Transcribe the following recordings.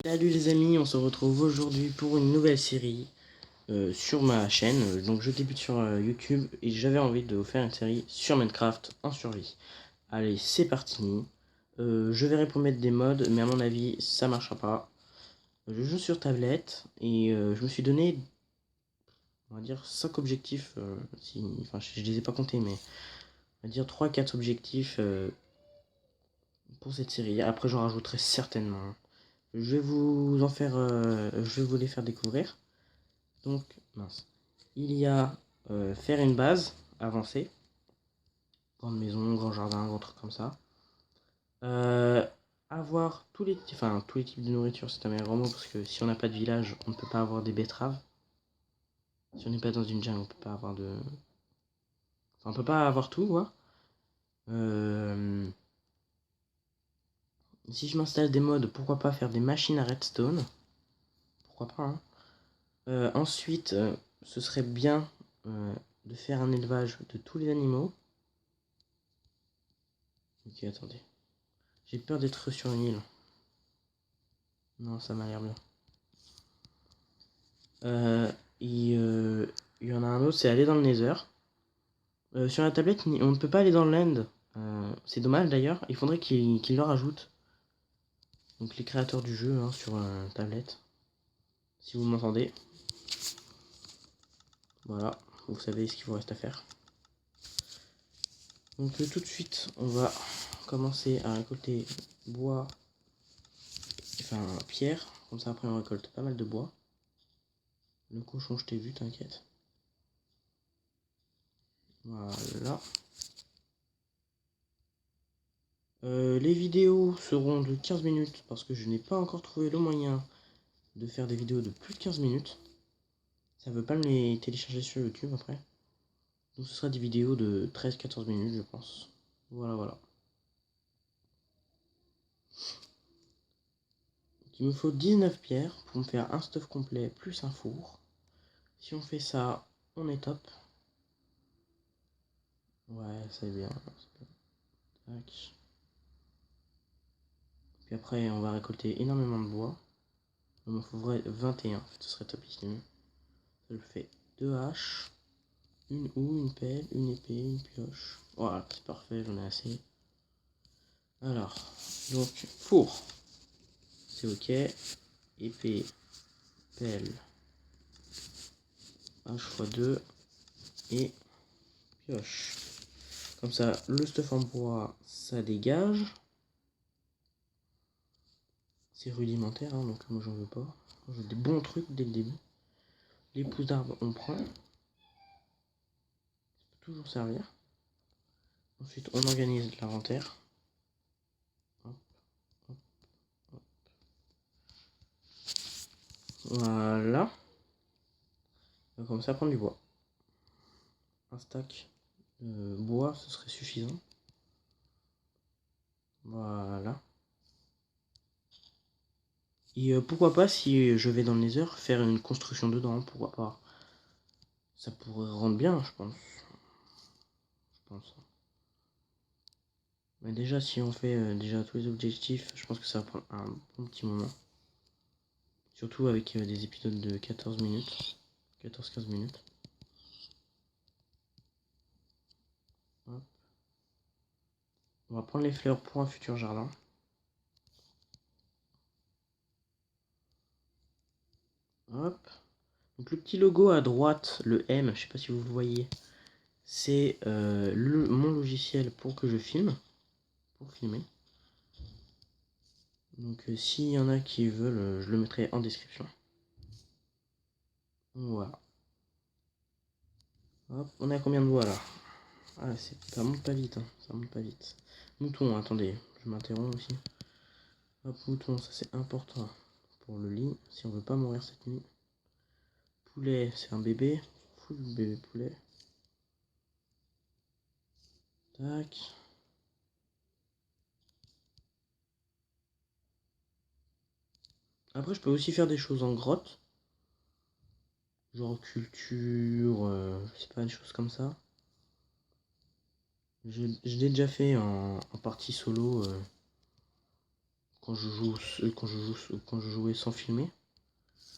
Salut les amis, on se retrouve aujourd'hui pour une nouvelle série sur ma chaîne. Donc je débute sur YouTube et j'avais envie de vous faire une série sur Minecraft en survie. Allez, c'est parti. Je verrai pour mettre des mods, mais à mon avis ça marchera pas. Je joue sur tablette et je me suis donné, on va dire, 5 objectifs. Enfin, je les ai pas comptés, mais on va dire 3-4 objectifs pour cette série. Après j'en rajouterai certainement. Je vais vous en faire, je vais vous les faire découvrir. Donc, mince. Il y a faire une base avancée. Grande maison, grand jardin, grand truc comme ça. Euh, Avoir tous les types de nourriture, c'est un meilleur grand mot parce que si on n'a pas de village, on ne peut pas avoir des betteraves. Si on n'est pas dans une jungle, on peut pas avoir de. Enfin, on peut pas avoir tout, quoi. Euh, Si je m'installe des modes, pourquoi pas faire des machines à redstone. Pourquoi pas, hein. Ensuite, ce serait bien de faire un élevage de tous les animaux. Ok, attendez. J'ai peur d'être sur une île. Non, ça m'a l'air bien. Il y en a un autre, c'est aller dans le Nether. Sur la tablette, on ne peut pas aller dans le land. C'est dommage d'ailleurs. Il faudrait qu'ils le rajoutent. Donc les créateurs du jeu hein, sur tablette. Si vous m'entendez. Voilà, vous savez ce qu'il vous reste à faire. Donc tout de suite, on va commencer à récolter bois. Enfin, pierre. Comme ça après on récolte pas mal de bois. Le cochon, je t'ai vu, t'inquiète. Voilà. Les vidéos seront de 15 minutes parce que je n'ai pas encore trouvé le moyen de faire des vidéos de plus de 15 minutes. Ça ne veut pas me les télécharger sur YouTube après. Donc ce sera des vidéos de 13-14 minutes je pense. Voilà voilà. Il me faut 19 pierres pour me faire un stuff complet plus un four. Si on fait ça, on est top. Ouais, c'est bien. Tac. Puis après on va récolter énormément de bois. Il me faudrait 21, ce serait topissime. Je fais 2 haches. Une houe, une pelle, une épée, une pioche. Voilà, c'est parfait, j'en ai assez. Alors, donc, four. C'est ok. Épée, pelle, H x2 et pioche. Comme ça, le stuff en bois, ça dégage. C'est rudimentaire, hein, donc moi j'en veux pas. Je veux des bons trucs dès le début. Les pousses d'arbre, on prend. Ça peut toujours servir. Ensuite, on organise l'inventaire. Voilà. On va commencer à prendre du bois. Un stack de bois, ce serait suffisant. Voilà. Et pourquoi pas, si je vais dans le Nether, faire une construction dedans, pourquoi pas. Ça pourrait rendre bien, je pense. Je pense. Mais déjà, si on fait déjà tous les objectifs, je pense que ça va prendre un bon petit moment. Surtout avec des épisodes de 14 minutes. 14-15 minutes. Hop. On va prendre les fleurs pour un futur jardin. Hop. Donc le petit logo à droite, le M, je sais pas si vous le voyez, c'est mon logiciel pour que je filme. Pour filmer. Donc s'il y en a qui veulent, je le mettrai en description. Voilà. Hop, on est à combien de bois là? Ah, ça monte pas vite, hein. Ça monte pas vite. Mouton, attendez, je m'interromps aussi. Hop, mouton, ça c'est important pour le lit, si on veut pas mourir cette nuit. Poulet, c'est un bébé. Full bébé poulet. Tac. Après, je peux aussi faire des choses en grotte. Genre culture, je sais pas, des choses comme ça. Je l'ai déjà fait en partie solo quand je jouais sans filmer.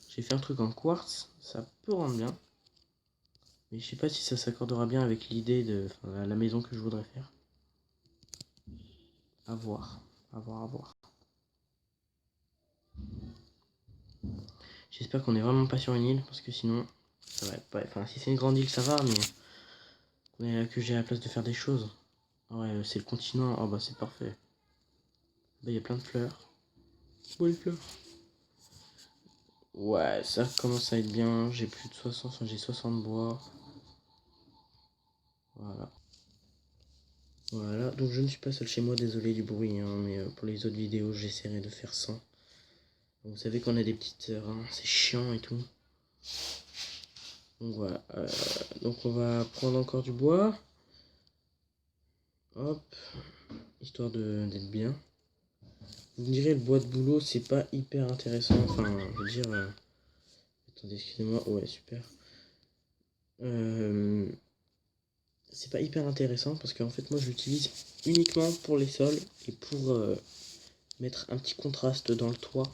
J'ai fait un truc en quartz, ça peut rendre bien. Mais je sais pas si ça s'accordera bien avec l'idée de la maison que je voudrais faire. À voir, à voir, à voir. J'espère qu'on est vraiment pas sur une île, parce que sinon, ça va pas... Enfin, si c'est une grande île, ça va, mais que j'ai la place de faire des choses. Ouais, c'est le continent. Oh bah c'est parfait. Là, il y a plein de fleurs. Oh, les fleurs. Ouais, ça commence à être bien. J'ai plus de 60, enfin, j'ai 60 bois. Voilà. Voilà, donc je ne suis pas seul chez moi, désolé du bruit, hein, mais pour les autres vidéos, j'essaierai de faire sans. Vous savez qu'on a des petites heures, hein, c'est chiant et tout. Donc voilà, donc on va prendre encore du bois. Hop, histoire d'être bien. Vous me direz, le bois de boulot, c'est pas hyper intéressant. Enfin, je veux dire... attendez, excusez-moi. Ouais, super. C'est pas hyper intéressant parce qu'en fait, moi, je l'utilise uniquement pour les sols et pour mettre un petit contraste dans le toit.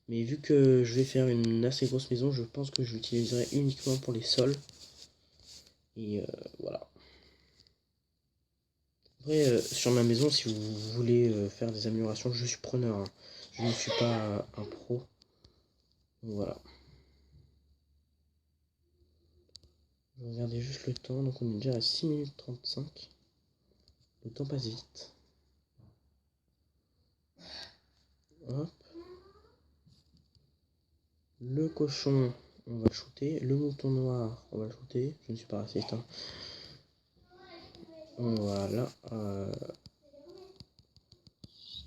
Mais vu que je vais faire une assez grosse maison, je pense que je l'utiliserai uniquement pour les sols. Et voilà. Après, sur ma maison, si vous voulez faire des améliorations, je suis preneur, hein. Je ne suis pas un pro. Donc voilà. Je regardais juste le temps, donc on est déjà à 6 minutes 35. Le temps passe vite. Hop. Le cochon, on va le shooter. Le mouton noir, on va le shooter. Je ne suis pas raciste, hein. Voilà.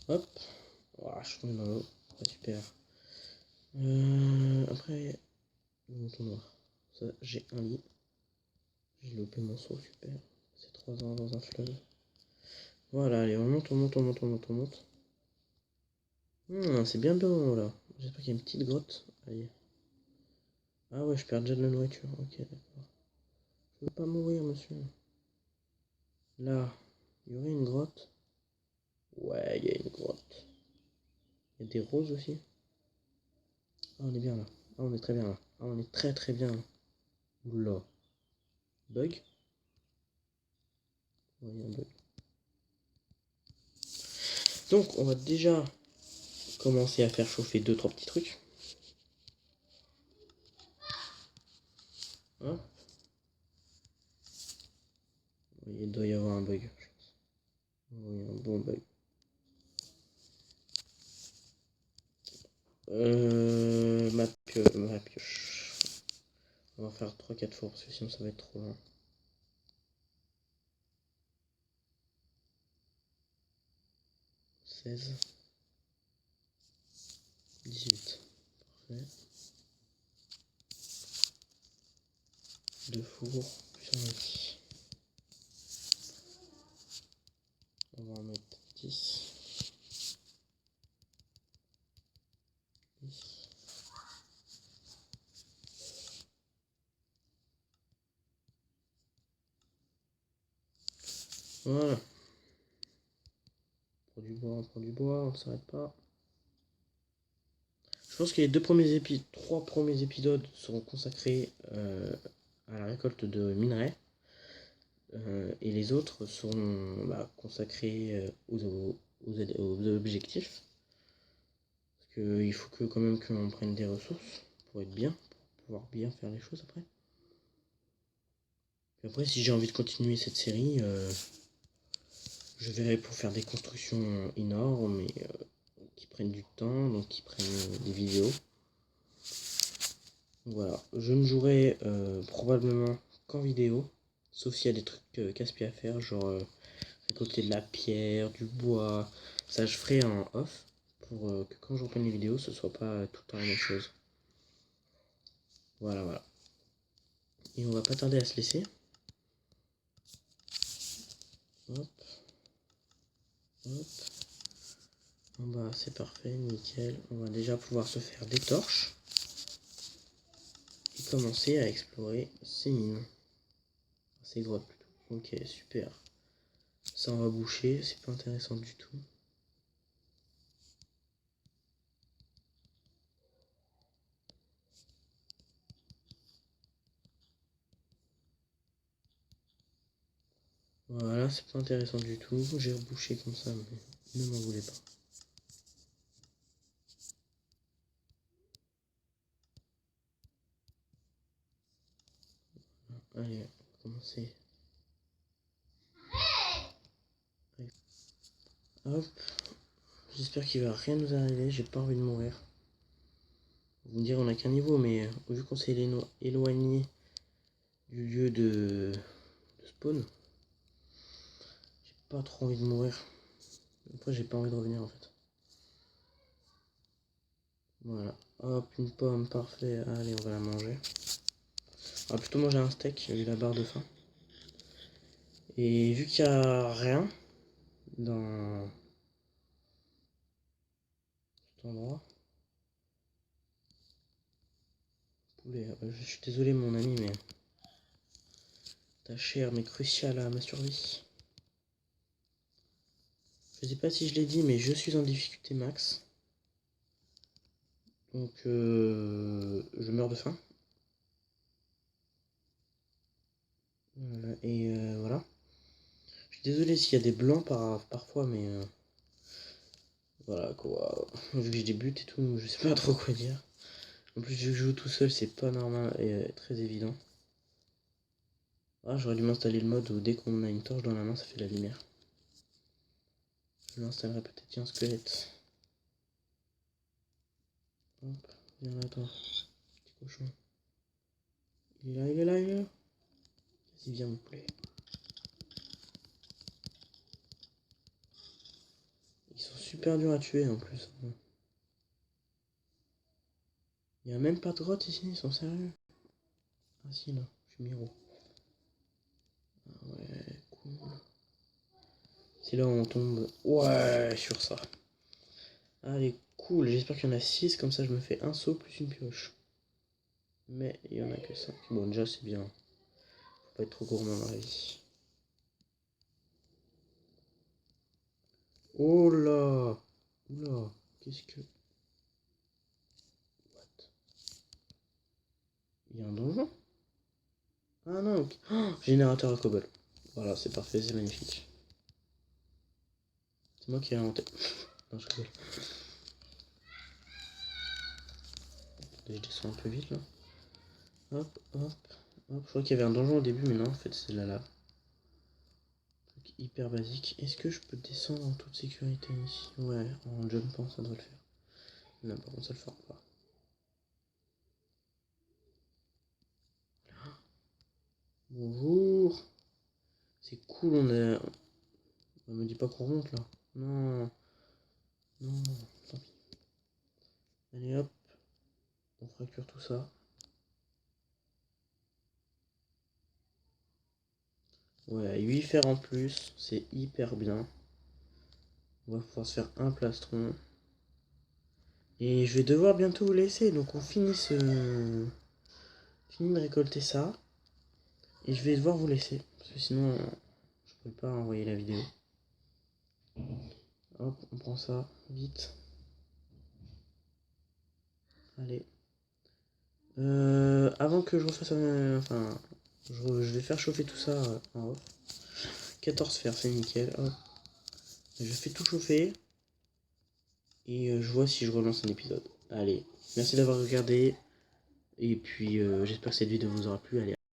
Hop. Voilà, je tombe dans l'eau. Super. Après, le mouton noir. Ça, j'ai un lit. J'ai loupé mon saut, super. C'est 3 ans dans un fleuve. Voilà, allez, on monte, on monte, on monte, on monte, on monte. C'est bien bien là. J'espère qu'il y a une petite grotte. Allez. Ah ouais, je perds déjà de la nourriture. Ok, d'accord. Je veux pas mourir, monsieur. Là, il y aurait une grotte. Ouais, il y a une grotte. Il y a des roses aussi. Ah, on est bien là. Ah, on est très bien là. Ah, on est très très bien là. Oula. Bug? Ouais, il y a un bug. Donc, on va déjà commencer à faire chauffer 2-3 petits trucs. Hein? Oui, il doit y avoir un bug, je pense. Oui, un bon bug. Ma pioche. On va faire 3-4 fours parce que sinon ça va être trop long. 16. 18. Parfait. 2 fours, plus un outil. On va en mettre 10. 10. Voilà. On prend du bois, on ne s'arrête pas. Je pense que les 3 premiers épisodes seront consacrés à la récolte de minerais. Et les autres seront consacrés aux objectifs. Parce qu'il faut quand même qu'on prenne des ressources pour être bien, pour pouvoir bien faire les choses après. Et après, si j'ai envie de continuer cette série, je verrai pour faire des constructions énormes, mais qui prennent du temps, donc qui prennent des vidéos. Voilà, je ne jouerai probablement qu'en vidéo, sauf s'il y a des trucs casse-pieds à faire, genre récolter de la pierre, du bois. Ça, je ferai en off, pour que quand je reprenne les vidéos, ce soit pas tout le temps la même chose. Voilà, voilà. Et on va pas tarder à se laisser. Hop. Hop. En bas, c'est parfait, nickel. On va déjà pouvoir se faire des torches. Et commencer à explorer ces mines. Ces grottes plutôt. Ok, super. Ça, on va boucher, c'est pas intéressant du tout. Voilà, c'est pas intéressant du tout. J'ai rebouché comme ça, mais ne m'en voulez pas. Allez, on va commencer. Hop. J'espère qu'il va rien nous arriver, j'ai pas envie de mourir. Vous me direz, on a qu'un niveau, mais vu qu'on s'est éloigné du lieu de spawn, j'ai pas trop envie de mourir. Après, j'ai pas envie de revenir en fait. Voilà. Hop, une pomme, parfait. Allez, on va la manger. On va plutôt manger un steak, j'ai eu la barre de faim. Et vu qu'il n'y a rien dans cet endroit. Poulet, je suis désolé mon ami, mais ta chair m'est cruciale à ma survie. Je sais pas si je l'ai dit, mais je suis en difficulté max. Donc je meurs de faim. Voilà, et voilà. Je suis désolé s'il y a des blancs parfois, mais voilà quoi. Vu que je débute et tout, je sais pas trop quoi dire. En plus, vu que je joue tout seul, c'est pas normal et très évident. Ah, j'aurais dû m'installer le mode où dès qu'on a une torche dans la main, ça fait la lumière. Je l'installerai peut-être. Tiens, un squelette. Hop, viens là, toi. Petit cochon. Il est là, il est là, il est là. Vas-y, viens, mon poulet. Ils sont super durs à tuer en plus. Il n'y a même pas de grotte ici, ils sont sérieux. Ah si, là, je suis Miro. Ah ouais, cool. C'est là où on tombe. Ouais, sur ça. Allez, cool. J'espère qu'il y en a 6, comme ça je me fais un saut plus une pioche. Mais il y en a que 5. Bon, déjà c'est bien. Faut pas être trop gourmand dans la vie. Oh là! Oula! Qu'est-ce que... What? Il y a un donjon? Ah non, ok. Oh, générateur à cobble. Voilà, c'est parfait, c'est magnifique. C'est moi qui ai inventé. Non, je rigole. Je descends un peu vite là. Hop, hop, hop. Je crois qu'il y avait un donjon au début, mais non, en fait c'est la lave. Truc hyper basique. Est-ce que je peux descendre en toute sécurité ici? Ouais, en jumpant, ça doit le faire. Non, par contre, ça le fera pas. Bonjour. C'est cool, on est... On me dit pas qu'on remonte là. Non. Non, tant pis. Allez hop. On fracture tout ça. Ouais, 8 fers en plus. C'est hyper bien. On va pouvoir se faire un plastron. Et je vais devoir bientôt vous laisser. Donc on finit Fini de récolter ça. Et je vais devoir vous laisser. Parce que sinon, je ne peux pas envoyer la vidéo. Hop, on prend ça vite. Allez. Avant que je refasse enfin, je vais faire chauffer tout ça en off. 14 fers, c'est nickel. Hop. Je fais tout chauffer. Et je vois si je relance un épisode. Allez, merci d'avoir regardé. Et puis j'espère que cette vidéo vous aura plu. Allez.